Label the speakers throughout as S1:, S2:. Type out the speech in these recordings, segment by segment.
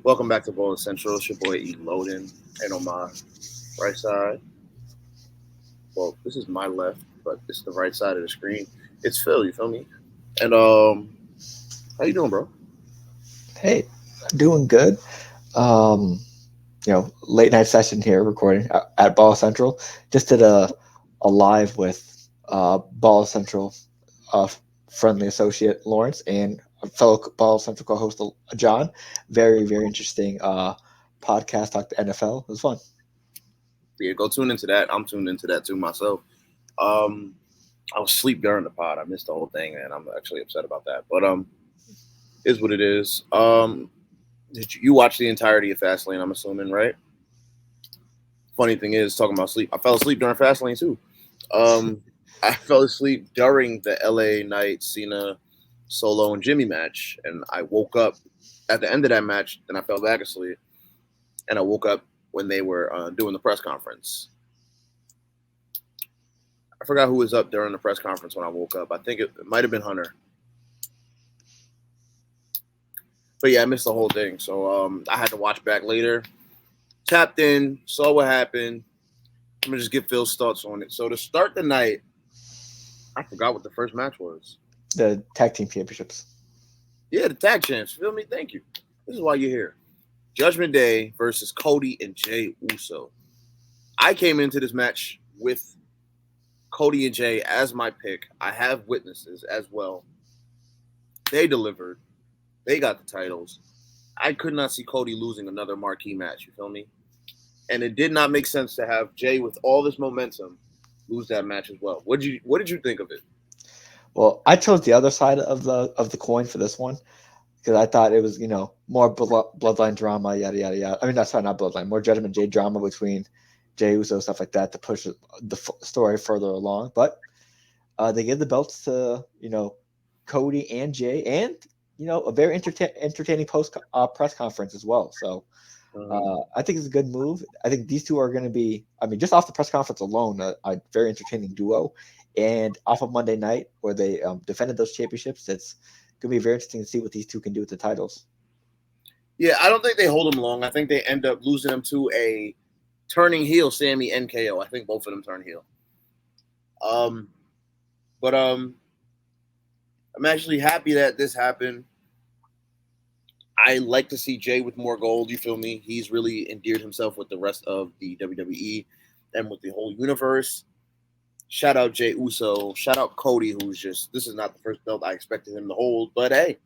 S1: Welcome back to Bowl Central. It's your boy E. Loden. And on my right side, well, this is my left, but it's the right side of the screen. It's Phil, you feel me? And how you doing, bro?
S2: Hey, doing good. Um, late night session here recording at Ball Central. Just did a live with Ball Central uh, friendly associate Lawrence and a fellow Ball Central co-host John. Very interesting podcast. Talk to NFL. It was fun.
S1: Yeah, go tune into that. I'm tuned into that too myself. Um, I was asleep during the pod. I missed the whole thing, and I'm actually upset about that. But is what it is. Did you watch the entirety of Fastlane? I'm assuming, right? Funny thing is, talking about sleep, I fell asleep during Fastlane too. Um, I fell asleep during the LA Knight Cena Solo and Jimmy match, and I woke up at the end of that match. Then I fell back asleep, and I woke up when they were doing the press conference. I forgot who was up during the press conference when I woke up. I think it might have been Hunter, but yeah, I missed the whole thing, so I had to watch back later. Tapped in, saw what happened. I'm gonna just get Phil's thoughts on it. So to start the night, I forgot what the first match was.
S2: The tag team championships.
S1: Yeah, the tag champs. Feel me? Thank you. This is why you're here. Judgment Day versus Cody and Jay Uso. I came into this match with Cody and Jay as my pick. I have witnesses as well. They delivered. They got the titles. I could not see Cody losing another marquee match. You feel me? And it did not make sense to have Jay with all this momentum lose that match as well. What did you think of it?
S2: Well, I chose the other side of the coin for this one because I thought it was more bloodline drama, yada yada yada. I mean, that's not bloodline, more Judgment Day drama between Jey Uso, stuff like that, to push the story further along. But they gave the belts to Cody and Jay, and a very entertaining post press conference as well. So I think it's a good move. I think these two are going to be, I mean, just off the press conference alone, a very entertaining duo. And off of Monday night, where they defended those championships, it's going to be very interesting to see what these two can do with the titles.
S1: Yeah, I don't think they hold them long. I think they end up losing them to a turning heel Sammy NKO. I think both of them turn heel. But I'm actually happy that this happened. I like to see Jay with more gold. You feel me? He's really endeared himself with the rest of the WWE and with the whole universe. Shout out Jay Uso. Shout out Cody, who's just, this is not the first belt I expected him to hold, but hey,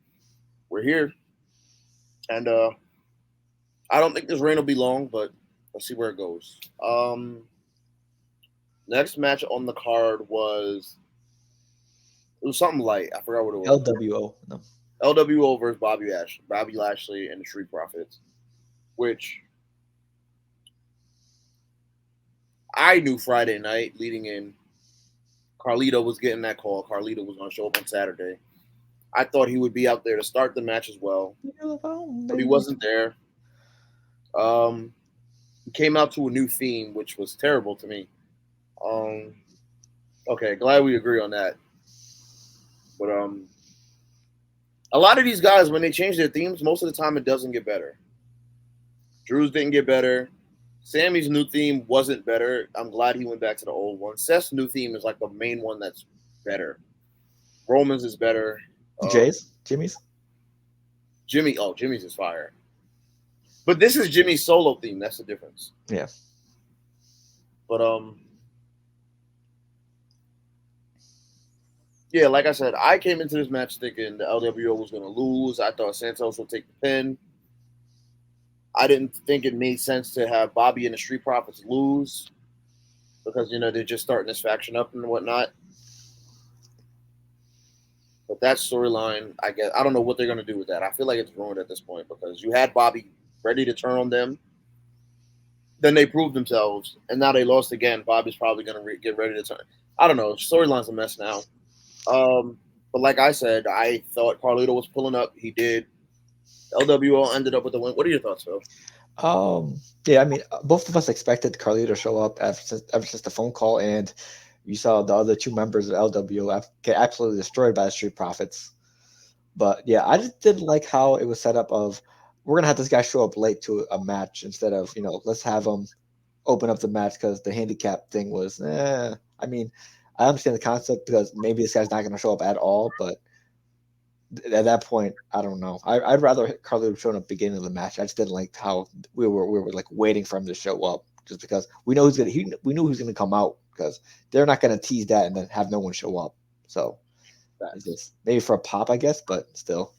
S1: we're here. And I don't think this reign will be long, but let's see where it goes. Next match on the card it was something light. I forgot what it was.
S2: LWO. No.
S1: LWO versus Bobby Lashley and the Street Profits, which I knew Friday night leading in. Carlito was getting that call. Carlito was going to show up on Saturday. I thought he would be out there to start the match as well, but he wasn't there. He came out to a new theme, which was terrible to me. Okay, glad we agree on that. But a lot of these guys, when they change their themes, most of the time it doesn't get better. Drew's didn't get better. Sammy's new theme wasn't better. I'm glad he went back to the old one. Seth's new theme is like the main one that's better. Roman's is better.
S2: Jimmy's?
S1: Jimmy's is fire. But this is Jimmy's solo theme. That's the difference.
S2: Yeah.
S1: But yeah, like I said, I came into this match thinking the LWO was going to lose. I thought Santos would take the pin. I didn't think it made sense to have Bobby and the Street Profits lose because, they're just starting this faction up and whatnot. But that storyline, I guess, I don't know what they're going to do with that. I feel like it's ruined at this point because you had Bobby ready to turn on them. Then they proved themselves, and now they lost again. Bobby's probably going to get ready to turn. I don't know. Storyline's a mess now. But like I said, I thought Carlito was pulling up. He did. LWO ended up with the win. What are your thoughts, Phil?
S2: Yeah, I mean, both of us expected Carlito to show up ever since the phone call, and you saw the other two members of LWO get absolutely destroyed by the Street Profits. But yeah, I just didn't like how it was set up of we're gonna have this guy show up late to a match instead of let's have him open up the match because the handicap thing was. I mean, I understand the concept because maybe this guy's not gonna show up at all, but at that point, I don't know. I'd rather Carlito show up at the beginning of the match. I just didn't like how we were like waiting for him to show up just because we know we knew who's gonna come out because they're not gonna tease that and then have no one show up. So it's
S1: Facts.
S2: just maybe for a pop, I guess, but still.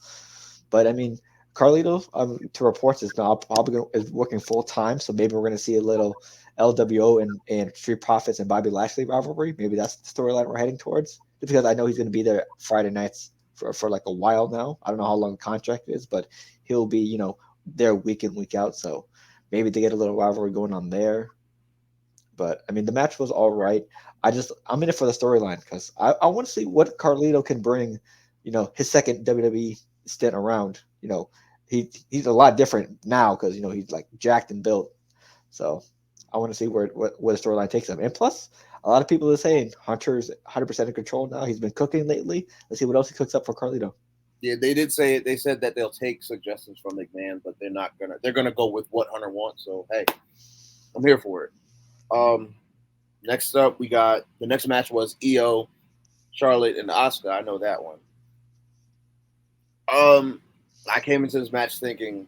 S2: But I mean, Carlito, to reports, is now probably is working full time, so maybe we're going to see a little LWO and Street Profits and Bobby Lashley rivalry. Maybe that's the storyline we're heading towards. Just because I know he's going to be there Friday nights for like a while now. I don't know how long the contract is, but he'll be there week in week out. So maybe they get a little rivalry going on there. But I mean, the match was all right. I'm in it for the storyline because I want to see what Carlito can bring. His second WWE stint around. He's a lot different now because he's like jacked and built. So I want to see where the storyline takes him. And plus, a lot of people are saying Hunter's 100% in control now. He's been cooking lately. Let's see what else he cooks up for Carlito.
S1: Yeah, they did say it. They said that they'll take suggestions from McMahon, but they're not gonna. They're gonna go with what Hunter wants. So hey, I'm here for it. Um, Next up, we got the next match was Io, Charlotte, and Asuka. I know that one. I came into this match thinking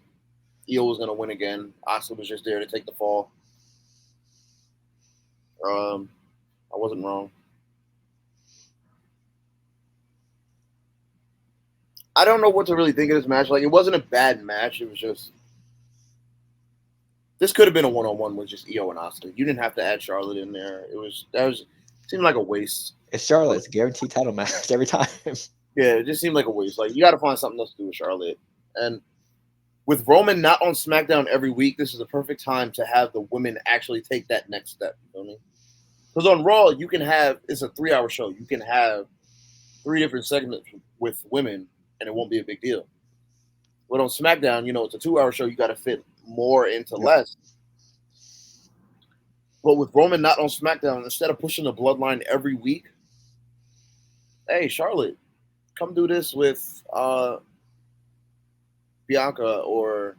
S1: Io was gonna win again. Asuka was just there to take the fall. Um, I wasn't wrong. I don't know what to really think of this match. Like, it wasn't a bad match. It was just this could have been a one-on-one with just Io and Asuka. You didn't have to add Charlotte in there. That seemed like a waste.
S2: It's Charlotte. It's a guaranteed title match every time.
S1: Yeah, it just seemed like a waste. Like, you got to find something else to do with Charlotte. And with Roman not on SmackDown every week, this is the perfect time to have the women actually take that next step. You know what I mean? Because on Raw, it's a 3-hour show. You can have 3 different segments with women, and it won't be a big deal. But on SmackDown, it's a 2-hour show. You got to fit more into
S2: Yep.
S1: less. But with Roman not on SmackDown, instead of pushing the bloodline every week, hey, Charlotte, come do this with Bianca, or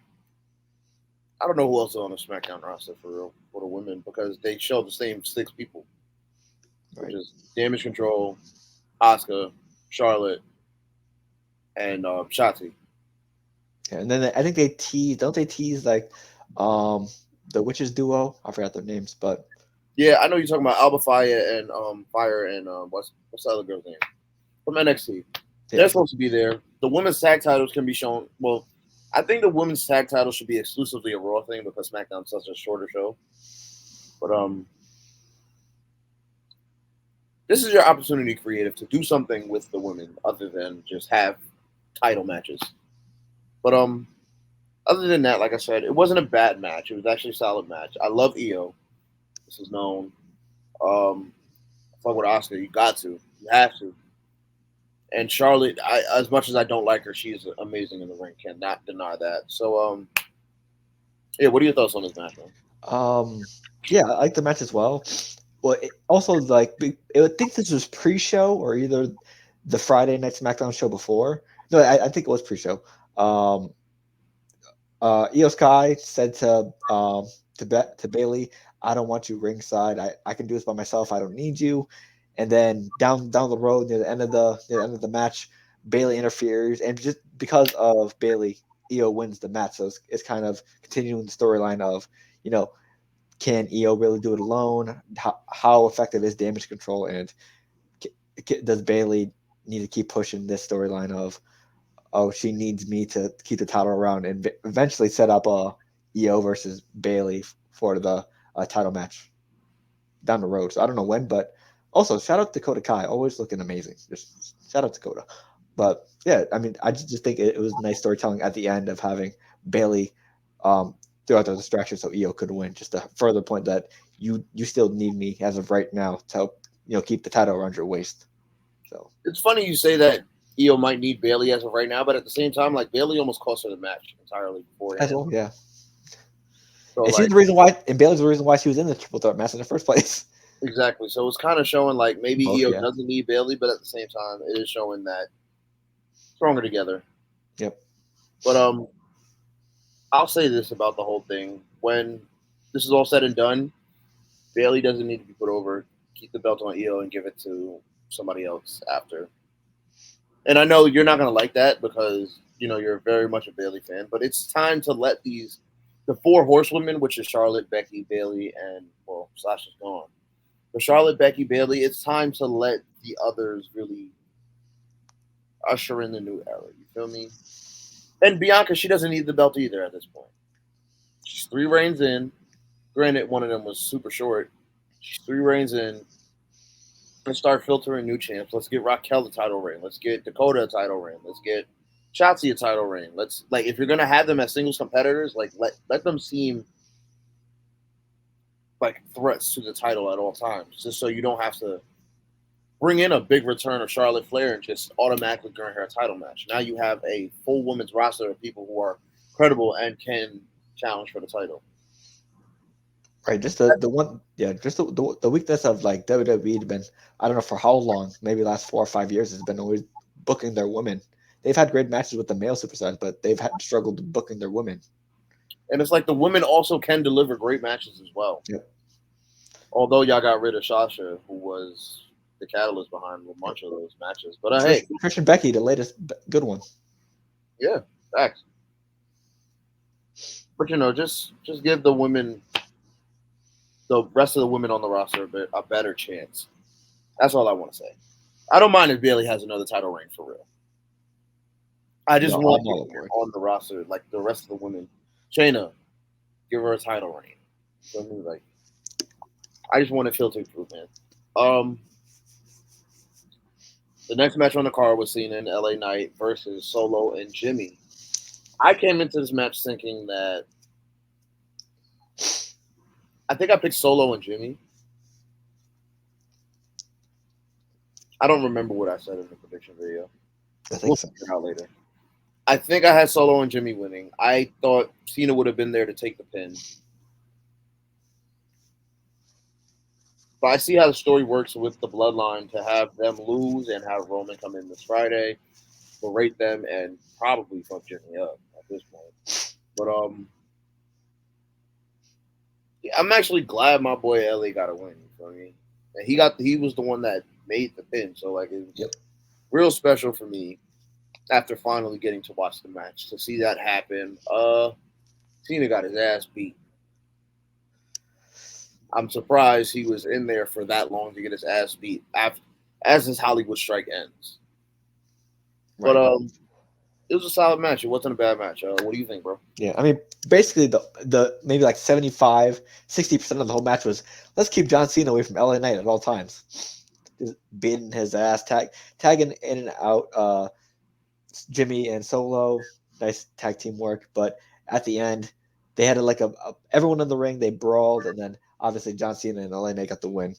S1: I don't know who else is on the SmackDown roster for real for the women, because they show the same 6 people, which
S2: Right.
S1: is Damage Control, Asuka, Charlotte, and Shotzi.
S2: Yeah, and then I think they tease, don't they tease like um the witches duo? I forgot their names, but
S1: Yeah, I know you're talking about Alba Fire and what's the other girl's name from NXT. They're
S2: yeah,
S1: supposed to be there. The women's tag titles can be shown. Well, I think the women's tag titles should be exclusively a Raw thing because SmackDown's such a shorter show. But this is your opportunity, creative, to do something with the women other than just have title matches. But other than that, like I said, it wasn't a bad match. It was actually a solid match. I love Io. This is known. Fuck with Oscar. You got to. You have to. And Charlotte, as much as I don't like her, she's amazing in the ring. Cannot deny that. So, yeah. What are your thoughts on this match, man?
S2: um, yeah, I like the match as well. Well, also like I would think this was pre-show or either the Friday night SmackDown show before. No, I think it was pre-show. Um, Io Sky said to Bailey, "I don't want you ringside. I can do this by myself. I don't need you." And then down the road near the end of the match, Bailey interferes, and just because of Bailey, Io wins the match. So it's kind of continuing the storyline of you know can Io really do it alone? How effective is damage control, and does Bailey need to keep pushing this storyline of oh, she needs me to keep the title around and eventually set up a Io versus Bailey for the title match down the road. So I don't know when, but also shout out Dakota Kai, always looking amazing. Just shout out Dakota. But yeah, I mean, I just think it was nice storytelling at the end of having Bailey throughout the distraction so Io could win. Just to further point that you still need me as of right now to help keep the title around your waist. So
S1: It's funny you say that Io might need Bailey as of right now, but at the same time, like Bailey almost cost her the match entirely
S2: as
S1: beforehand.
S2: well, yeah.
S1: So
S2: And she's
S1: like
S2: the reason why, and Bailey's the reason why she was in the triple threat match in the first place.
S1: exactly. So it's kind of showing like maybe
S2: Both,
S1: Io
S2: yeah.
S1: doesn't need Bailey, but at the same time, it is showing that stronger together.
S2: Yep.
S1: But I'll say this about the whole thing: when this is all said and done, Bailey doesn't need to be put over. Keep the belt on Io and give it to somebody else after. And I know you're not gonna like that because you're very much a Bailey fan, but it's time to let the four horsewomen, which is Charlotte, Becky, Bailey, and well, Sasha's gone. But Charlotte, Becky, Bailey, it's time to let the others really usher in the new era. You feel me? And Bianca, she doesn't need the belt either at this point. She's 3 reigns in. Granted, one of them was super short. She's 3 reigns in. Let's start filtering new champs. Let's get Raquel the title reign. Let's get Dakota a title reign. Let's get Shotzi a title reign. Let's if you're gonna have them as singles competitors, let them seem like threats to the title at all times, just so you don't have to bring in a big return of Charlotte Flair and just automatically grant her a title match. Now you have a full women's roster of people who are credible and can challenge for the title.
S2: Right, just the one, yeah, just the weakness of like WWE had been, I don't know for how long, maybe last 4 or 5 years, has been always booking their women. They've had great matches with the male superstars, but they've had struggled booking their women.
S1: And it's like the women also can deliver great matches as well.
S2: Yep.
S1: Although y'all got rid of Sasha, who was the catalyst behind a bunch of those matches. But hey,
S2: Trish and Becky, the latest good one.
S1: Yeah, facts. But just give the women, the rest of the women on the roster, a better chance. That's all I want to say. I don't mind if Bailey has another title reign for real. I just want on the roster, like the rest of the women. Shayna, give her a title reign. So, like, I just want to filter proof, man. The next match on the card was seen in LA Knight versus Solo and Jimmy. I came into this match thinking that I think I picked Solo and Jimmy. I don't remember what I said in the prediction video.
S2: We'll
S1: figure it out later. I think I had Solo and Jimmy winning. I thought Cena would have been there to take the pin. But I see how the story works with the Bloodline to have them lose and have Roman come in this Friday, berate them, and probably fuck Jimmy up at this point. But I'm actually glad my boy LA got a win. You feel me? And he was the one that made the pin, so like it was real special for me after finally getting to watch the match to see that happen. Cena got his ass beat. I'm surprised he was in there for that long to get his ass beat as his Hollywood strike ends. Right. But it was a solid match. It wasn't a bad match. What do you think, bro?
S2: Yeah, I mean, basically the maybe like 75-60% of the whole match was let's keep John Cena away from LA Knight at all times. Just beating his ass, tagging in and out Jimmy and Solo. Nice tag team work, but at the end they had like everyone in the ring, they brawled, and then obviously John Cena and LA Knight got the win.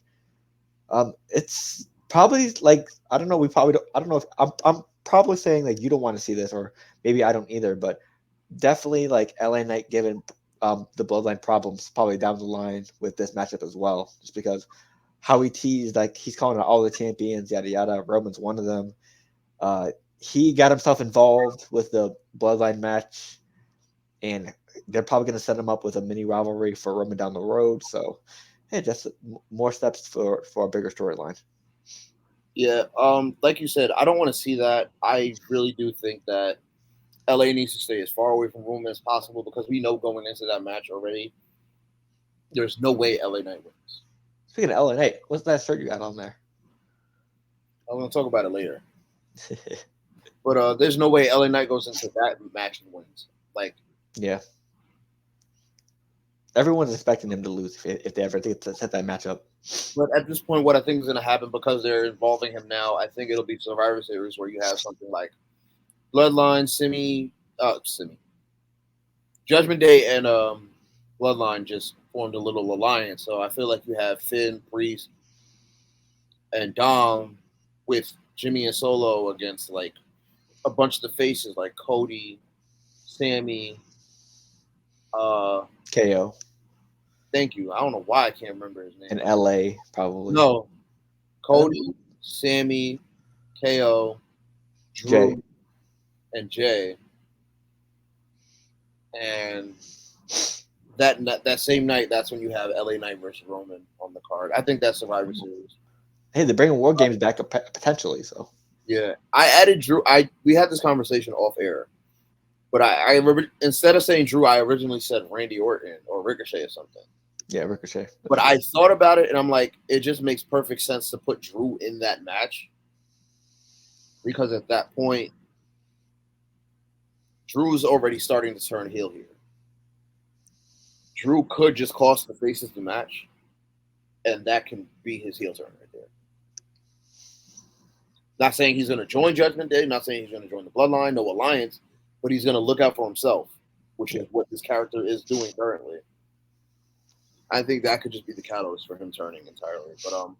S2: It's probably like I don't know. I don't know if I'm probably saying like you don't want to see this, or maybe I don't either. But definitely like LA Knight given the Bloodline problems probably down the line with this matchup as well, just because how he teased like he's calling out all the champions, yada yada. Roman's one of them. He got himself involved with the Bloodline match, and they're probably going to set him up with a mini rivalry for Roman down the road. So, hey, just more steps for a bigger storyline.
S1: Yeah, like you said, I don't want to see that. I really do think that LA needs to stay as far away from Roman as possible because we know going into that match already, there's no way LA Knight wins.
S2: Speaking of LA Knight, what's that shirt you got on there?
S1: I'm going to talk about it later. But there's no way LA Knight goes into that match and wins. Like,
S2: yeah. Everyone's expecting him to lose if they ever get to set that match up.
S1: But at this point, what I think is going to happen because they're involving him now, I think it'll be Survivor Series where you have something like Bloodline, Judgment Day, and Bloodline just formed a little alliance. So I feel like you have Finn, Priest, and Dom with Jimmy and Solo against like a bunch of the faces like Cody, Sammy,
S2: KO.
S1: Thank you. I don't know why I can't remember his name.
S2: In LA, probably.
S1: No. Cody, Sammy, KO, Drew,
S2: Jay.
S1: and Jay. and that same night, that's when you have LA Knight versus Roman on the card. I think that's Survivor Series.
S2: Hey, they're bringing War Games back potentially. So
S1: Yeah, I added Drew. We had this conversation off air, but instead of saying Drew, I originally said Randy Orton or Ricochet or something.
S2: yeah, Ricochet.
S1: But I thought about it, and I'm like, it just makes perfect sense to put Drew in that match because at that point, Drew's already starting to turn heel here. Drew could just cost the faces the match, and that can be his heel turn right there. Not saying he's going to join Judgment Day, not saying he's going to join the Bloodline, no alliance, but he's going to look out for himself, which is what this character is doing currently. I think that could just be the catalyst for him turning entirely. But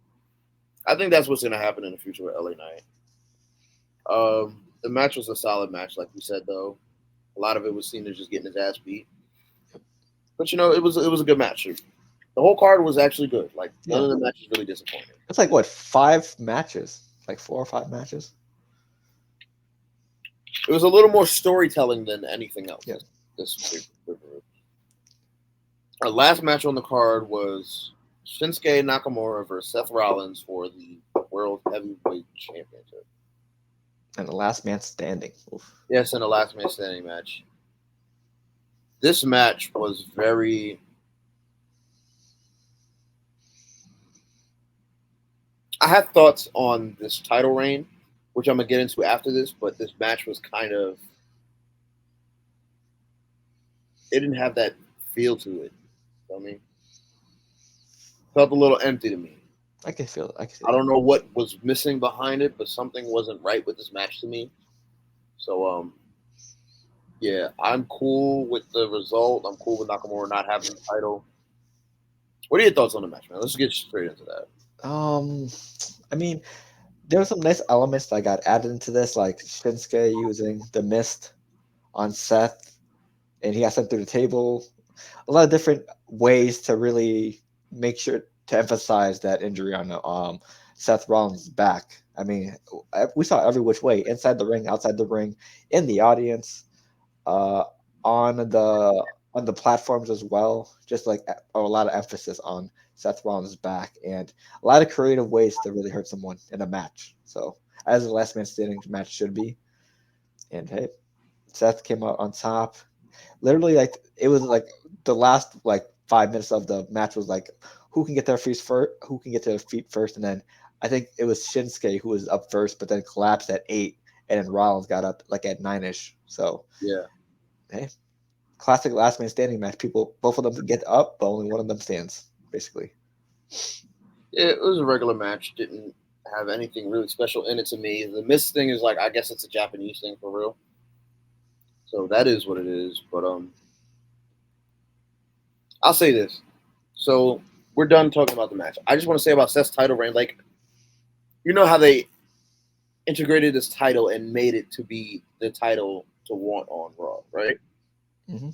S1: I think that's what's going to happen in the future with LA Knight. The match was a solid match, like we said, though. A lot of it was seen as just getting his ass beat. But, it was a good match. The whole card was actually good. Like, none of the matches really disappointed.
S2: It's like, what, 5 matches? Like 4 or 5 matches?
S1: It was a little more storytelling than anything else.
S2: Yes.
S1: Our last match on the card was Shinsuke Nakamura versus Seth Rollins for the World Heavyweight Championship.
S2: And the last man standing. Oof.
S1: Yes, in the last man standing match. This match was very... I have thoughts on this title reign, which I'm going to get into after this, but this match was kind of... It didn't have that feel to it. You know what I mean? Felt a little empty to me.
S2: I can feel it.
S1: I don't know what was missing behind it, but something wasn't right with this match to me. So, yeah, I'm cool with the result. I'm cool with Nakamura not having the title. What are your thoughts on the match, man? Let's get straight into that.
S2: I mean, there were some nice elements that got added into this, like Shinsuke using the mist on Seth, and he got sent through the table. A lot of different ways to really make sure to emphasize that injury on Seth Rollins' back. I mean, we saw every which way, inside the ring, outside the ring, in the audience, on the platforms as well. Just like a lot of emphasis on Seth Rollins' back and a lot of creative ways to really hurt someone in a match. So as the last man standing match should be. And hey, Seth came out on top. Literally, like it was like the last 5 minutes of the match was like who can get their feet first, and then I think it was Shinsuke who was up first, but then collapsed at 8, and then Rollins got up like at 9ish. So
S1: yeah,
S2: hey, classic last man standing match. Both of them get up, but only one of them stands, basically.
S1: Yeah, it was a regular match. Didn't have anything really special in it to me. The mist thing is like I guess it's a Japanese thing for real. So that is what it is. But I'll say this. So we're done talking about the match. I just want to say about Seth's title reign. Like, you know how they integrated this title and made it to be the title to want on Raw, right?
S2: Mm-hmm.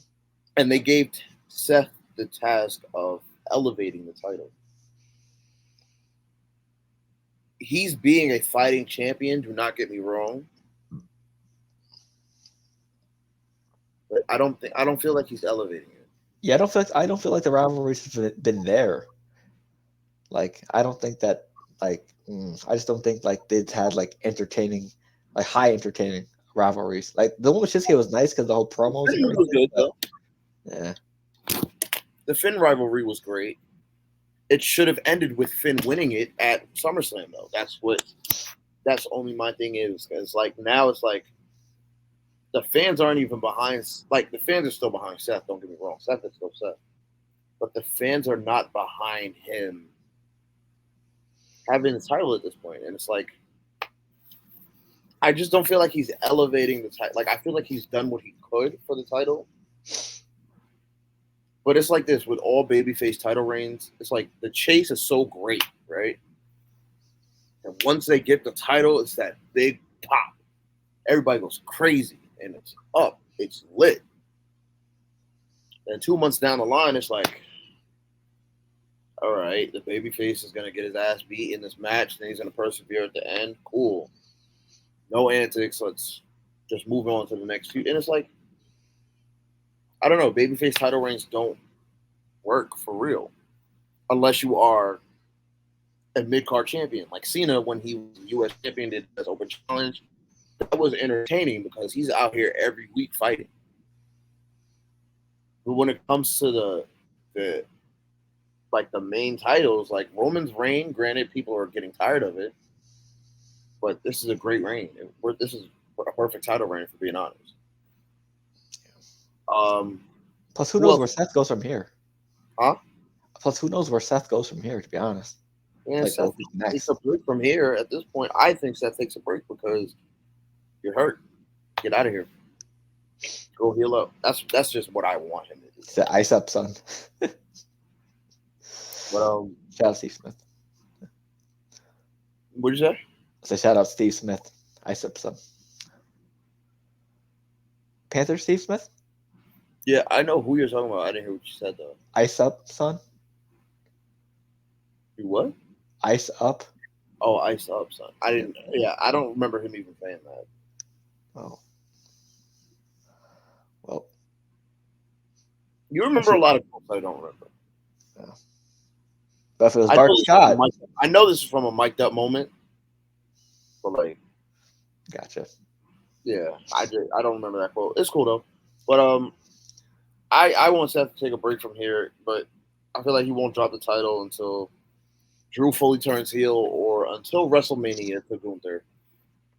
S1: And they gave Seth the task of elevating the title. He's being a fighting champion. Do not get me wrong. But I don't feel like he's elevating it.
S2: Yeah, I don't feel like the rivalry's been there. Like I don't think that I just don't think like they've had like entertaining, like high entertaining rivalries. Like the one with Shinsuke was nice because the whole promos
S1: Was good though.
S2: Yeah.
S1: The Finn rivalry was great. It should have ended with Finn winning it at SummerSlam though. That's only my thing is because like now it's like the fans aren't even behind. Like the fans are still behind Seth. Don't get me wrong, Seth is still Seth, but the fans are not behind him having the title at this point. And it's like I just don't feel like he's elevating the title. Like I feel like he's done what he could for the title. But it's like this with all babyface title reigns. It's like the chase is so great, right? And once they get the title, it's that big pop. Everybody goes crazy, and it's up. It's lit. And 2 months down the line, it's like, all right, the babyface is going to get his ass beat in this match, and he's going to persevere at the end. Cool. No antics. Let's just move on to the next feud. And it's like, I don't know. Babyface title reigns don't work for real unless you are a mid card champion like Cena when he was U.S. champion did as open challenge. That was entertaining because he's out here every week fighting. But when it comes to the like the main titles, like Roman's reign, granted people are getting tired of it, but this is a great reign. This is a perfect title reign for being honest.
S2: Plus, who knows where Seth goes from here?
S1: Huh?
S2: Plus, who knows where Seth goes from here? To be honest,
S1: Yeah, like, Seth takes a break from here. At this point, I think Seth takes a break because you're hurt. Get out of here. Go heal up. That's just what I want him to do.
S2: It's the ice up, son.
S1: But
S2: shout out Steve Smith.
S1: What'd you say?
S2: So shout out Steve Smith. Ice up, son. Panther Steve Smith?
S1: Yeah, I know who you're talking about. I didn't hear what you said though.
S2: Ice up, son.
S1: You what?
S2: Ice up.
S1: Oh, ice up, son. I didn't. Yeah, I don't remember him even saying that.
S2: Oh. Well.
S1: You remember a lot of quotes I don't remember.
S2: Yeah. But if it was Bart Scott,
S1: I know this is from a mic'd up moment, but like,
S2: gotcha.
S1: Yeah, I don't remember that quote. It's cool though, but I want Seth to take a break from here, but I feel like he won't drop the title until Drew fully turns heel, or until WrestleMania to Gunther,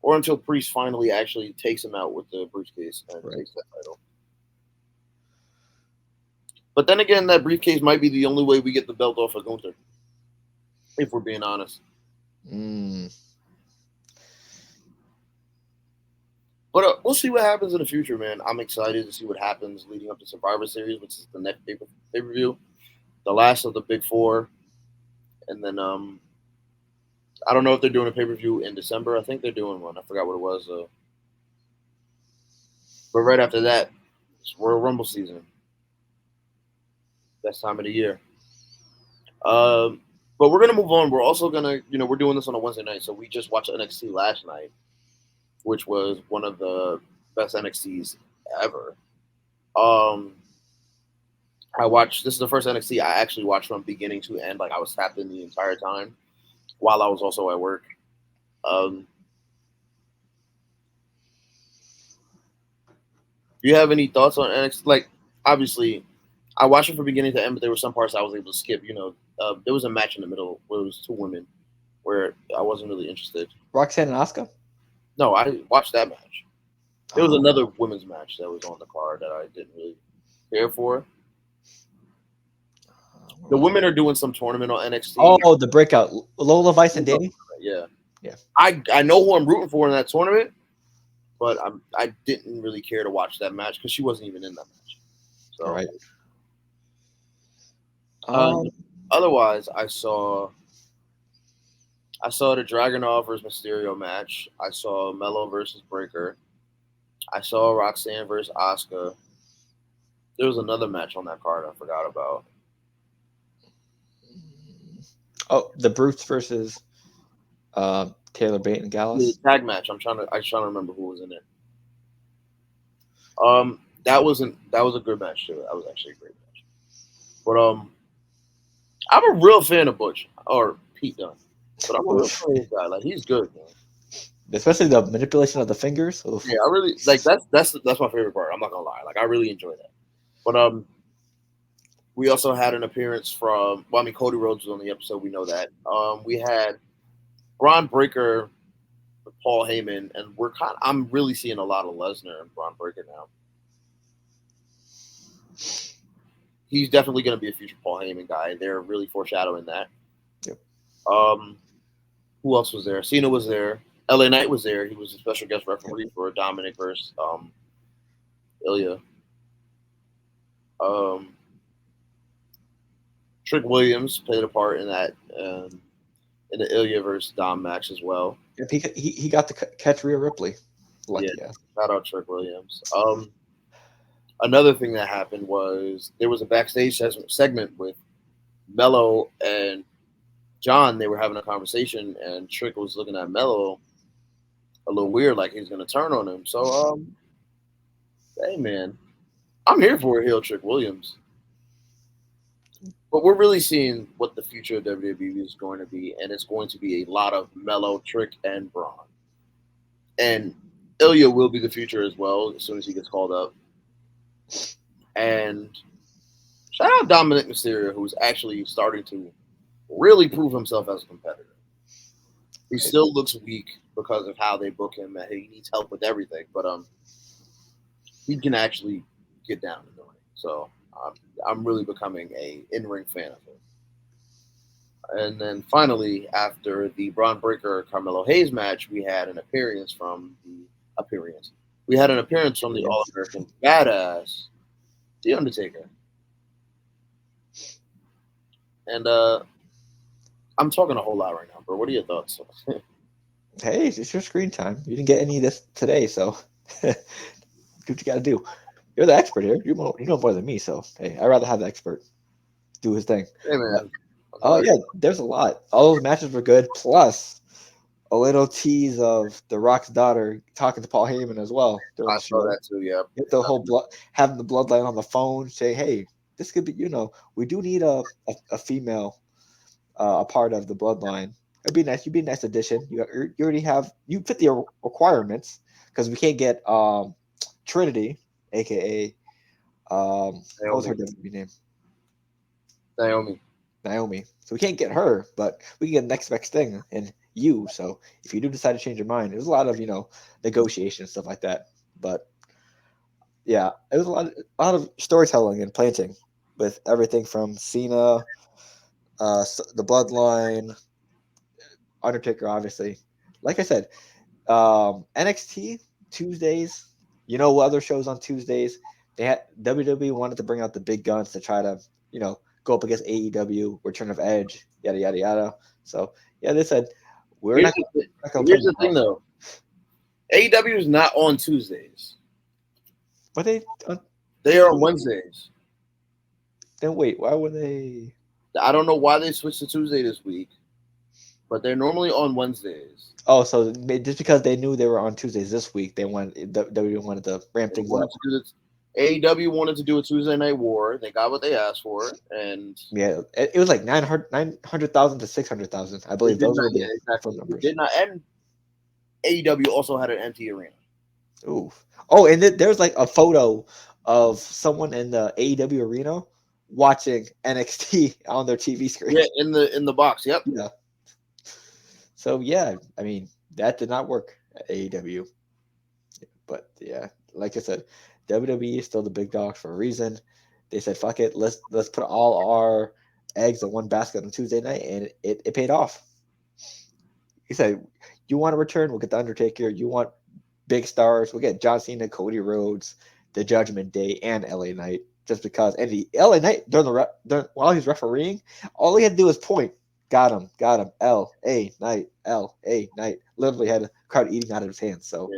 S1: or until Priest finally actually takes him out with the briefcase and takes that title. But then again, that briefcase might be the only way we get the belt off of Gunther, if we're being honest. But we'll see what happens in the future, man. I'm excited to see what happens leading up to Survivor Series, which is the next pay-per-view, the last of the big four. And then I don't know if they're doing a pay-per-view in December. I think they're doing one. I forgot what it was. But right after that, it's Royal Rumble season. Best time of the year. But we're going to move on. We're also going to, we're doing this on a Wednesday night. So we just watched NXT last night, which was one of the best NXTs ever. This is the first NXT I actually watched from beginning to end. Like I was tapped in the entire time while I was also at work. Do you have any thoughts on NXT? Like, obviously, I watched it from beginning to end, but there were some parts I was able to skip. There was a match in the middle where it was two women where I wasn't really interested.
S2: Roxanne and Asuka?
S1: No, I watched that match. There was another women's match that was on the card that I didn't really care for. The women are doing some tournament on NXT.
S2: Oh, the breakout. Lola Vice and Danny?
S1: Yeah.
S2: Yeah.
S1: I know who I'm rooting for in that tournament, but I didn't really care to watch that match because she wasn't even in that match. So,
S2: right.
S1: Otherwise, I saw the Dragunov versus Mysterio match. I saw Mello versus Breaker. I saw Roxanne versus Asuka. There was another match on that card I forgot about.
S2: Oh, the Brutes versus Taylor Bate and Gallus.
S1: The tag match. I'm trying to remember who was in it. That was a good match too. That was actually a great match. But I'm a real fan of Butch or Pete Dunne. But I'm a real fan of this guy. Like he's good, man.
S2: Especially the manipulation of the fingers. Oof.
S1: Yeah, I really like that's my favorite part. I'm not gonna lie. Like I really enjoy that. But we also had an appearance from Cody Rhodes was on the episode, we know that. We had Braun Breaker with Paul Heyman, and I'm really seeing a lot of Lesnar and Braun Breaker now. He's definitely gonna be a future Paul Heyman guy. They're really foreshadowing that.
S2: Yep.
S1: Who else was there? Cena was there. LA Knight was there. He was a special guest referee for Dominic versus Ilya. Trick Williams played a part in that in the Ilya versus Dom match as well.
S2: He got to catch Rhea Ripley. Lucky
S1: yeah, shout out Trick Williams. Another thing that happened was there was a backstage segment with Mello and John. They were having a conversation, and Trick was looking at Mello a little weird, like he's going to turn on him. So, hey, man, I'm here for a heel Trick Williams. But we're really seeing what the future of WWE is going to be, and it's going to be a lot of Mellow, Trick, and Braun. And Ilya will be the future as well as soon as he gets called up. And shout out Dominic Mysterio, who's actually starting to really prove himself as a competitor. He still looks weak because of how they book him, and he needs help with everything. But he can actually get down in the ring. So I'm really becoming a in-ring fan of him. And then finally, after the Braun Breaker Carmelo Hayes match, we had an appearance from the All American Badass, The Undertaker. And I'm talking a whole lot right now, bro. What are your thoughts?
S2: Hey, it's your screen time. You didn't get any of this today, so do what you got to do. You're the expert here. You know more than me, so hey, I'd rather have the expert do his thing.
S1: Hey, man.
S2: Oh yeah, there's a lot. All those matches were good. Plus, a little tease of The Rock's daughter talking to Paul Heyman as well.
S1: I saw that too. Yeah.
S2: Get the whole having the bloodline on the phone. Say, hey, this could be. We do need a female, a part of the bloodline. It'd be nice. You'd be a nice addition. You already have. You fit the requirements because we can't get Trinity, aka what was her WWE name? Naomi. So we can't get her, but we can get the next best thing and you. So if you do decide to change your mind, there's a lot of negotiation and stuff like that. But yeah, it was a lot of storytelling and planting with everything from Cena, the Bloodline, Undertaker, obviously. Like I said, NXT Tuesdays. What other shows on Tuesdays? They had WWE wanted to bring out the big guns to try to go up against AEW, Return of Edge, yada yada yada. So yeah, they said we're not.
S1: Here's the thing, though. AEW is not on Tuesdays.
S2: But
S1: they are on Wednesdays.
S2: Then wait, why would they?
S1: I don't know why they switched to Tuesday this week, but they're normally on Wednesdays.
S2: Oh, so just because they knew they were on Tuesdays this week, they wanted to ramp things up.
S1: AEW wanted to do a Tuesday Night War. They got what they asked for, and
S2: yeah, it was like 900,000 to 600,000. I believe those were the
S1: exactly numbers. Did not, and AEW also had an empty arena.
S2: Ooh. Oh, and there's like a photo of someone in the AEW arena watching NXT on their TV screen.
S1: Yeah, in the box. Yep.
S2: Yeah. So yeah, I mean that did not work at AEW, but yeah, like I said, WWE is still the big dog for a reason. They said, "Fuck it, let's put all our eggs in one basket on Tuesday night," and it paid off. He said, "You want to return? We'll get the Undertaker. You want big stars? We'll get John Cena, Cody Rhodes, the Judgment Day, and LA Knight." Just because, and the LA Knight while he's refereeing, all he had to do was point. Got him. L.A. Knight. Literally had a crowd eating out of his hands. So,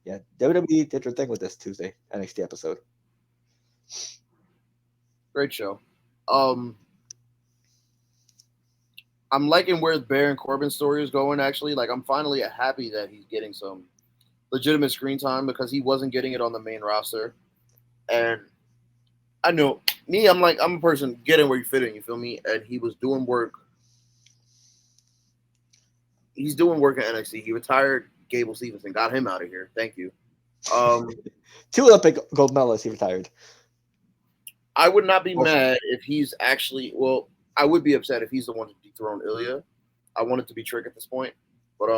S2: yeah, WWE did their thing with this Tuesday NXT episode.
S1: Great show. I'm liking where Baron Corbin's story is going, actually. Like, I'm finally happy that he's getting some legitimate screen time because he wasn't getting it on the main roster. And I know, me, I'm a person getting where you fit in, you feel me? And he was doing work. He's doing work at NXT. He retired Gable Stevenson, got him out of here. Thank you.
S2: 2 Olympic gold medalists he retired.
S1: I would not be mad if he's actually, well, I would be upset if he's the one to dethrone Ilya. I want it to be Trick at this point. But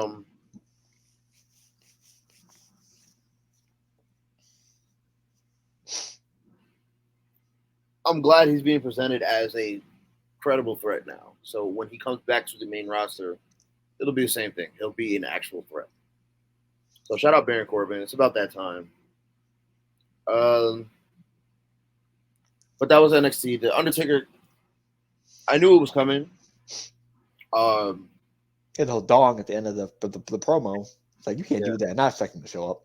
S1: I'm glad he's being presented as a credible threat now. So when he comes back to the main roster, it'll be the same thing. He'll be an actual threat. So shout out Baron Corbin. It's about that time. But that was NXT. The Undertaker, I knew it was coming.
S2: He had the whole dong at the end of the promo. It's like, you can't do that. Not expect him to show up.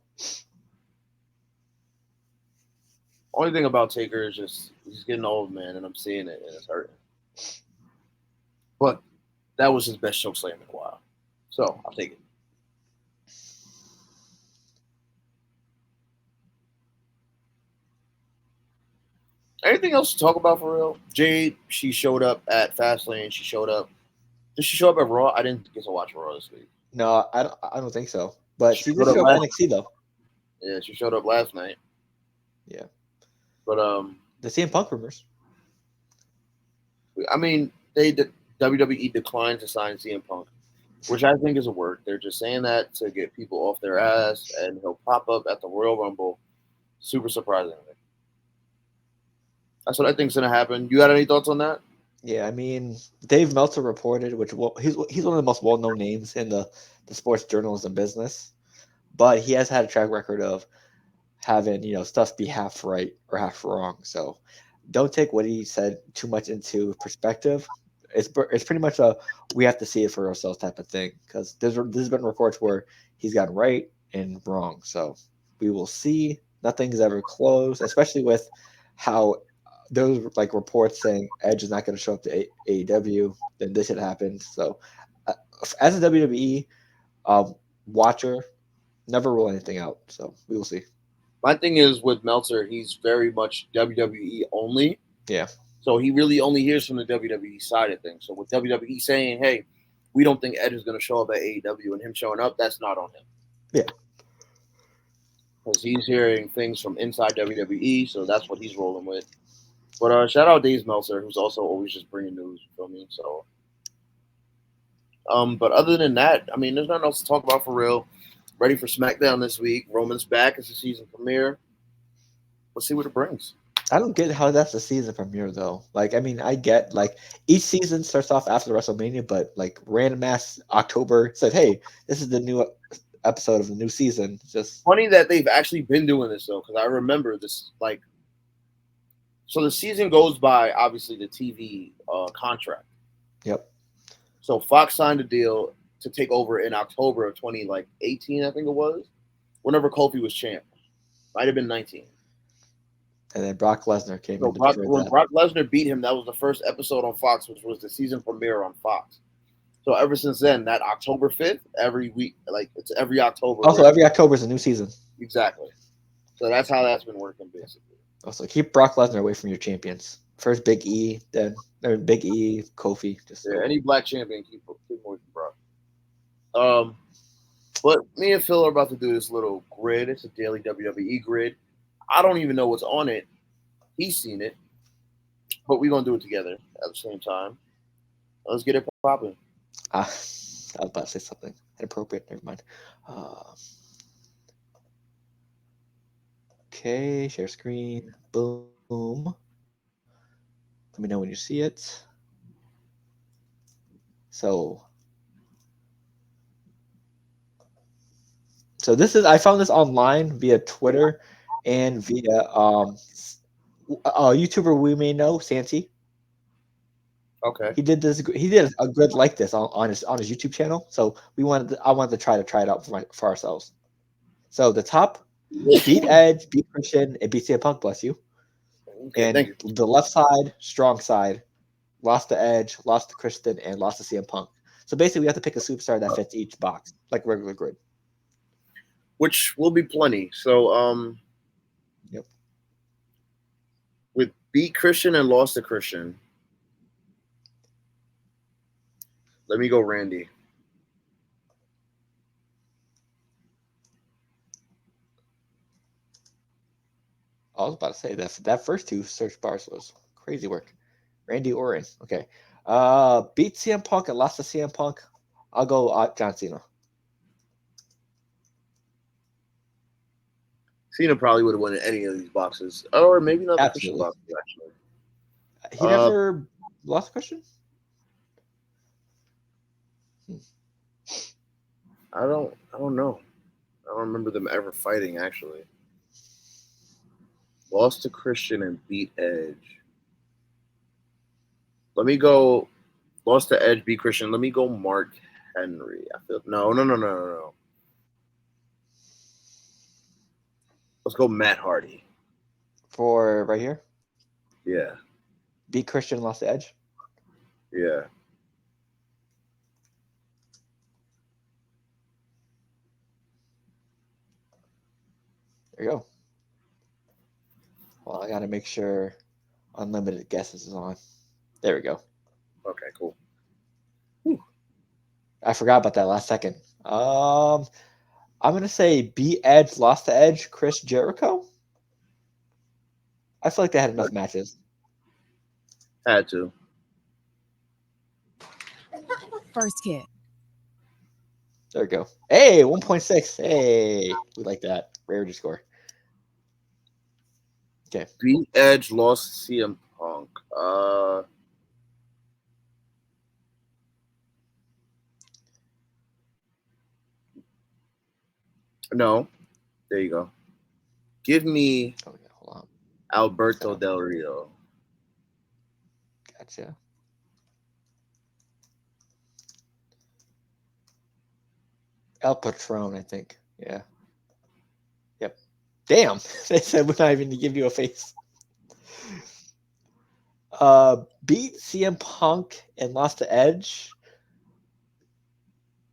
S1: Only thing about Taker is just he's getting old, man, and I'm seeing it, and it's hurting. But that was his best choke slam in a while. So I'll take it. Anything else to talk about for real? Jade, she showed up at Fastlane. She showed up. Did she show up at Raw? I didn't get to watch Raw this week.
S2: No, I don't think so. But
S1: She
S2: she did
S1: showed up
S2: show up
S1: last.
S2: NXT though.
S1: Yeah, she showed up last night.
S2: Yeah.
S1: But
S2: The CM Punk rumors.
S1: I mean, WWE declined to sign CM Punk, which I think is a word. They're just saying that to get people off their ass, and he'll pop up at the Royal Rumble. Super surprisingly. That's what I think's gonna happen. You got any thoughts on that?
S2: Yeah, I mean, Dave Meltzer reported, which he's one of the most well-known names in the sports journalism business, but he has had a track record of having stuff be half right or half wrong. So don't take what he said too much into perspective. It's pretty much a we have to see it for ourselves type of thing, because there's been reports where he's gotten right and wrong. So we will see. Nothing's ever closed, especially with how those like reports saying Edge is not going to show up to AEW. Then this had happened. So uh, as a WWE watcher, never rule anything out. So we will see.
S1: My thing is with Meltzer, he's very much WWE only.
S2: Yeah.
S1: So he really only hears from the WWE side of things. So with WWE saying, hey, we don't think Edge is going to show up at AEW, and him showing up, that's not on him.
S2: Yeah.
S1: Because he's hearing things from inside WWE, so that's what he's rolling with. But shout out Dave Meltzer, who's also always just bringing news, you feel me? So, but other than that, I mean, there's nothing else to talk about for real. Ready for SmackDown this week. Roman's back as the season premiere. Let's see what it brings.
S2: I don't get how that's the season premiere though. Like, I mean, I get like each season starts off after WrestleMania, but like random ass October said, "Hey, this is the new episode of the new season." Just
S1: funny that they've actually been doing this though, because I remember this like. So the season goes by obviously the TV contract.
S2: Yep.
S1: So Fox signed a deal to take over in October of 2018, I think it was, whenever Kofi was champ. Might have been 19.
S2: And then Brock Lesnar came
S1: So
S2: in to destroy
S1: when
S2: that.
S1: Brock Lesnar beat him, that was the first episode on Fox, which was the season premiere on Fox. So ever since then, that October 5th, every week, like it's every October.
S2: Also, every October is a new season.
S1: Exactly. So that's how that's been working, basically.
S2: Also, keep Brock Lesnar away from your champions. First Big E, then Big E, Kofi. Just
S1: yeah, any black champion keep away from Brock. But me and Phil are about to do this little grid. It's a daily WWE grid. I don't even know what's on it. He's seen it, but we're gonna do it together at the same time. Let's get it popping.
S2: I was about to say something inappropriate. Never mind. Okay, share screen. Boom. Let me know when you see it. So this is I found this online via Twitter and via a YouTuber we may know, Santi.
S1: Okay.
S2: He did this. He did a grid like this on his YouTube channel. So I wanted to try it out for ourselves. So the top beat Edge, beat Christian, and beat CM Punk. Bless you.
S1: Okay,
S2: and
S1: thank you.
S2: The left side, strong side, lost to Edge, lost to Christian, and lost to CM Punk. So basically, we have to pick a superstar that fits each box, like regular grid.
S1: Which will be plenty. So
S2: Yep.
S1: With beat Christian and lost to Christian, let me go Randy.
S2: I was about to say that first two search bars was crazy work. Randy Orton. Okay. Beat CM Punk and lost to CM Punk. I'll go John Cena.
S1: Cena probably would have won in any of these boxes, or maybe not the Christian box actually.
S2: He never lost Christian.
S1: I don't know. I don't remember them ever fighting actually. Lost to Christian and beat Edge. Let me go. Lost to Edge, beat Christian. Let me go Mark Henry. I feel no. Let's go Matt Hardy.
S2: For right here?
S1: Yeah.
S2: Beat Christian, lost to Edge?
S1: Yeah.
S2: There you go. Well, I got to make sure Unlimited guesses is on. There we go.
S1: Okay, cool.
S2: I forgot about that last second. I'm gonna say beat Edge, lost to Edge, Chris Jericho. I feel like they had enough matches.
S1: Had to.
S3: First kick.
S2: There we go. Hey, 1.6. Hey, we like that. Rarity score. Okay.
S1: Beat Edge, lost to CM Punk. No. There you go. Give me
S2: Hold on.
S1: Alberto Del Rio.
S2: Gotcha. El Patron, I think. Yeah. Yep. Damn. They said we're not even to give you a face. Beat CM Punk and lost to Edge.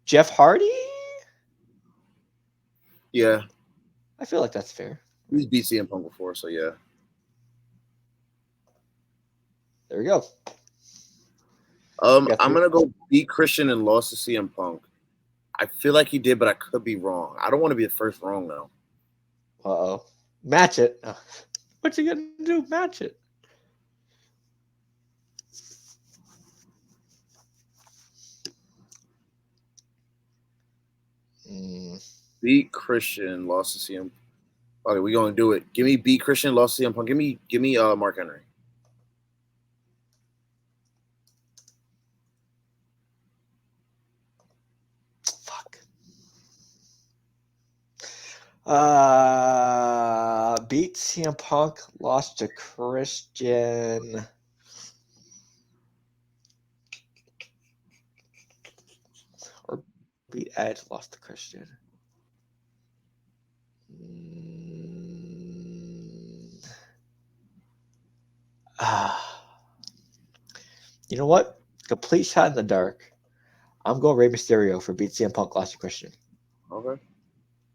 S2: Jeff Hardy?
S1: Yeah.
S2: I feel like that's fair.
S1: He's beat CM Punk before, so yeah.
S2: There we go.
S1: I'm gonna go beat Christian and lost to CM Punk. I feel like he did, but I could be wrong. I don't want to be the first wrong though.
S2: Uh-oh. Match it. What you gonna do? Match it.
S1: Beat Christian, lost to CM. Okay, we're gonna do it. Give me beat Christian, lost to CM Punk. Give me Mark Henry.
S2: Fuck. Beat CM Punk, lost to Christian. Or beat Edge, lost to Christian. You know what? Complete shot in the dark. I'm going Rey Mysterio for beat CM Punk, lost to Christian.
S1: Okay.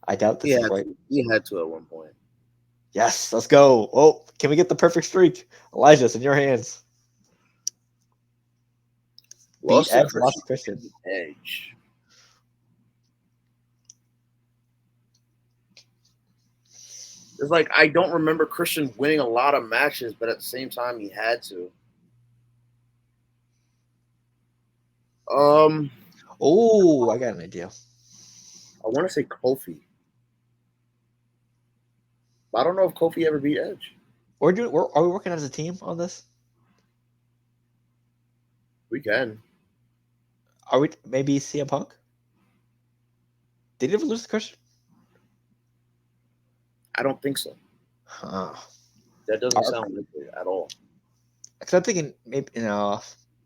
S2: I doubt this is right.
S1: He had to at one point.
S2: Yes, let's go. Oh, can we get the perfect streak? Elijah, it's in your hands.
S1: Lost
S2: beat Edge, lost to Christian.
S1: Edge. It's like I don't remember Christian winning a lot of matches, but at the same time he had to.
S2: Oh, I got an idea.
S1: I want to say Kofi. I don't know if Kofi ever beat Edge.
S2: Are we working as a team on this?
S1: We can.
S2: Are we maybe CM Punk? Did he ever lose to Christian?
S1: I don't think so.
S2: Huh.
S1: That doesn't sound likely at all.
S2: Because I'm thinking maybe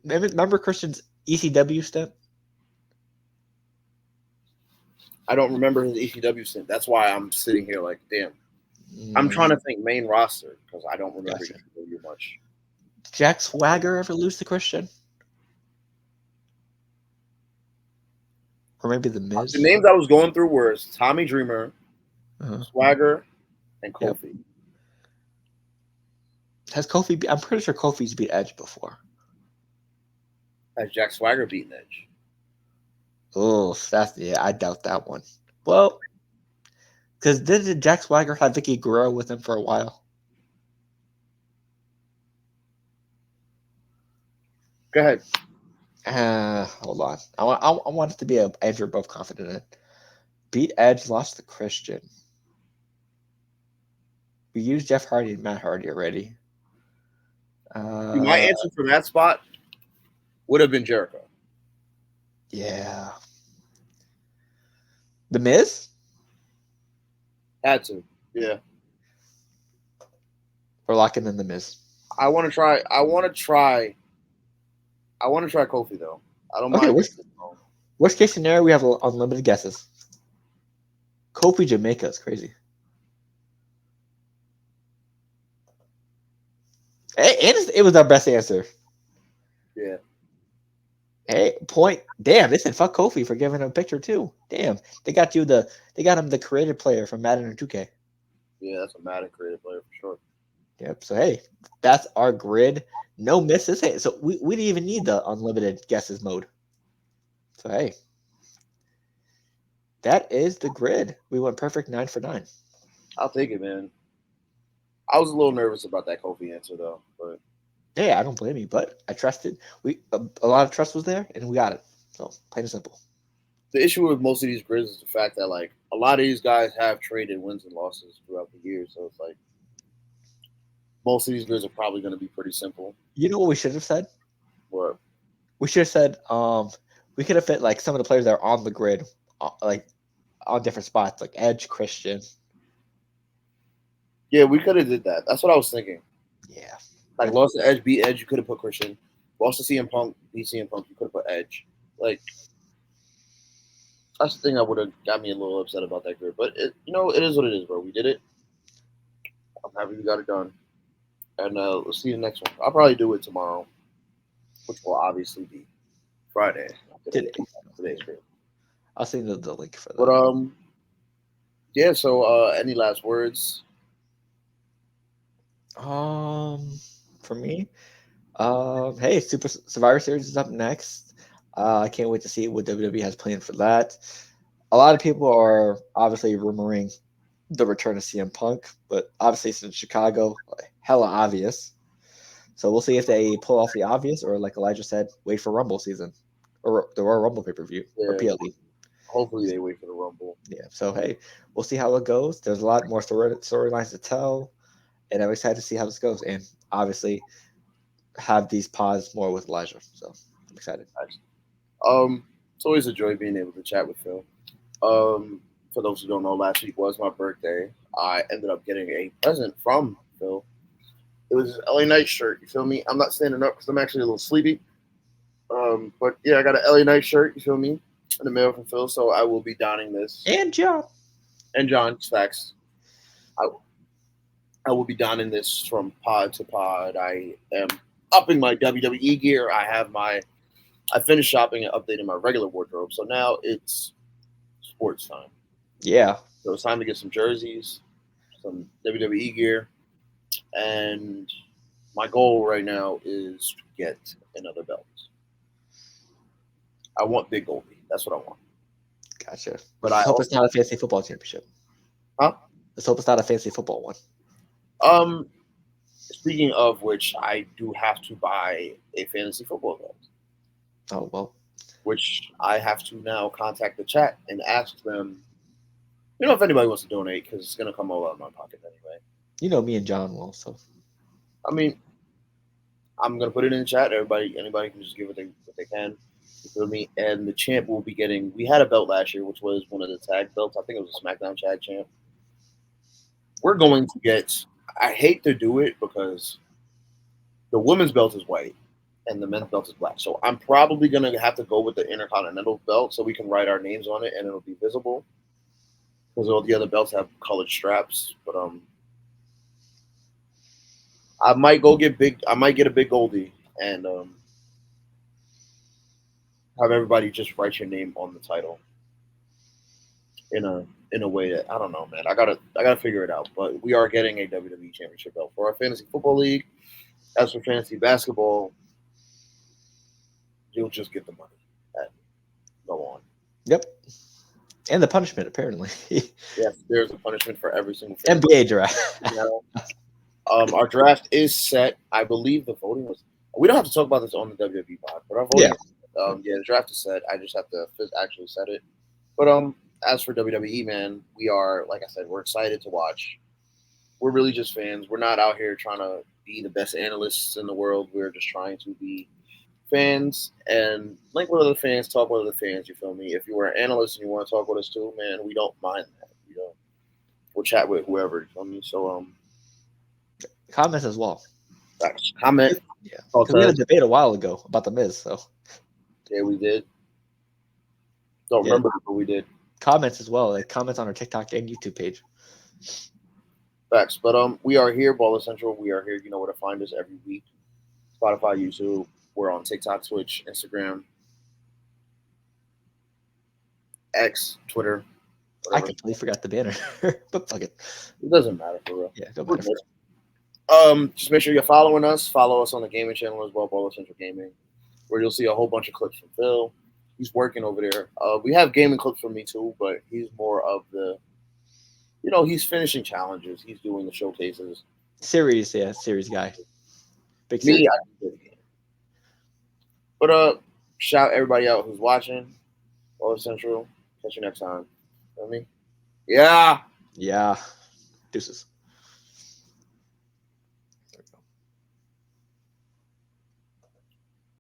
S2: remember Christian's ECW step?
S1: I don't remember his ECW stint. That's why I'm sitting here like, damn. I'm trying to think main roster because I don't remember ECW much.
S2: Jack Swagger ever lose to Christian? Or maybe the Miz?
S1: The names I was going through were Tommy Dreamer, Swagger, and Kofi.
S2: Yep. Has Kofi? I'm pretty sure Kofi's beat Edge before.
S1: Has Jack Swagger beaten Edge?
S2: Oh, I doubt that one. Well, because didn't Jack Swagger have Vicky Guerrero with him for a while?
S1: Go ahead.
S2: Hold on. I want it to be an Edge we're both confident in. Beat Edge, lost to Christian. We used Jeff Hardy and Matt Hardy already.
S1: My answer for that spot would have been Jericho.
S2: Yeah. The Miz?
S1: Had to. Yeah.
S2: We're locking in the Miz.
S1: I want to try Kofi though. I don't mind.
S2: Worst case scenario, we have unlimited guesses. Kofi Jamaica is crazy. It was our best answer.
S1: Yeah.
S2: Hey, point. Damn, they said fuck Kofi for giving him a picture too. Damn, they got him the creative player from Madden and 2K.
S1: Yeah, that's a Madden creative player for sure.
S2: Yep. So hey, that's our grid. No misses. Hey, so we didn't even need the unlimited guesses mode. So hey, that is the grid. We went perfect 9 for 9.
S1: I'll take it, man. I was a little nervous about that Kofi answer though, but
S2: Yeah, I don't blame you, but I trusted. A lot of trust was there, and we got it. So plain and simple.
S1: the issue with most of these grids is the fact that like a lot of these guys have traded wins and losses throughout the year, so it's like most of these grids are probably going to be pretty simple.
S2: You know what we should have said?
S1: But
S2: We should have said we could have fit like some of the players that are on the grid, like on different spots, like Edge, Christian.
S1: yeah, we could have did that. That's what I was thinking.
S2: Yeah.
S1: Like lost to Edge, beat Edge, you could have put Christian. Lost to CM Punk, beat CM Punk, you could have put Edge. Like that's the thing that would have got me a little upset about that grid. But it, it is what it is, bro. We did it. I'm happy we got it done. And let's see the next one. I'll probably do it tomorrow, which will obviously be Friday. Today's grid.
S2: I'll send you the link for that.
S1: But yeah. So any last words?
S2: For me, hey, Super Survivor Series is up next. I can't wait to see what WWE has planned for that. A lot of people are obviously rumoring the return of CM Punk, but obviously since Chicago, hella obvious. So we'll see if they pull off the obvious, or like Elijah said, wait for Rumble season or the Royal Rumble pay-per-view or PLE.
S1: Hopefully they wait for the Rumble.
S2: Yeah. So hey, we'll see how it goes. There's a lot more storylines to tell, and I'm excited to see how this goes. And obviously, have these pods more with Elijah. So I'm excited.
S1: It's always a joy being able to chat with Phil. For those who don't know, last week was my birthday. I ended up getting a present from Phil. It was his LA Knight shirt. You feel me? I'm not standing up because I'm actually a little sleepy. But yeah, I got an LA Knight shirt. You feel me? In the mail from Phil, so I will be donning this.
S2: And John.
S1: And John, facts. I will be donning this from pod to pod. I am upping my WWE gear. I finished shopping and updating my regular wardrobe, so now it's sports time.
S2: Yeah.
S1: So it's time to get some jerseys, some WWE gear, and my goal right now is to get another belt. I want Big Goldie. That's what I want.
S2: Gotcha.
S1: But
S2: I
S1: I
S2: hope
S1: also,
S2: it's not a fancy football championship.
S1: huh?
S2: Let's hope it's not a fancy football one.
S1: Speaking of which, I do have to buy a fantasy football belt.
S2: Oh well.
S1: Which I have to now contact the chat and ask them, if anybody wants to donate, because it's gonna come all out of my pocket anyway.
S2: You know me and John will, so.
S1: I mean, I'm gonna put it in the chat. Anybody can just give what they can. You feel me? And the champ will be getting. We had a belt last year, which was one of the tag belts. I think it was a SmackDown tag champ. We're going to get. I hate to do it because the women's belt is white and the men's belt is black. So I'm probably gonna have to go with the Intercontinental belt so we can write our names on it and it'll be visible. Because all the other belts have colored straps, but I might get a Big Goldie and have everybody just write your name on the title in a way that I don't know, man. I gotta figure it out. But we are getting a WWE Championship belt for our fantasy football league. As for fantasy basketball, you'll just get the money. Go on.
S2: Yep. And the punishment, apparently.
S1: Yes, there's a punishment for every single
S2: NBA draft.
S1: Our draft is set. I believe the voting was. We don't have to talk about this on the WWE pod, but our voting. Yeah, the draft is set. I just have to actually set it. But as for WWE, man, we are, like I said, we're excited to watch. We're really just fans. We're not out here trying to be the best analysts in the world. We're just trying to be fans and link with other fans, talk with other fans. You feel me? If you were an analyst and you want to talk with us too, man, we don't mind that. We'll chat with whoever. You feel me? So
S2: comments as well.
S1: Comment.
S2: Yeah, because we had a debate a while ago about the Miz. So
S1: yeah, we did. Don't remember, but we did.
S2: Comments as well. Like comments on our TikTok and YouTube page.
S1: Facts. But we are here, Baller Central. We are here. You know where to find us every week. Spotify, YouTube. We're on TikTok, Twitch, Instagram, X, Twitter.
S2: Whatever. I completely forgot the banner, but fuck it.
S1: It doesn't matter for real.
S2: Yeah, don't matter.
S1: Just make sure you're following us. Follow us on the gaming channel as well, Baller Central Gaming, where you'll see a whole bunch of clips from Phil. He's working over there. We have gaming clips from me too, but he's more of the, he's finishing challenges. He's doing the showcases.
S2: Series guy. Big series.
S1: Me, I can do the game. But shout everybody out who's watching. Baller Central. Catch you next time. Feel me? Yeah.
S2: Yeah. Deuces.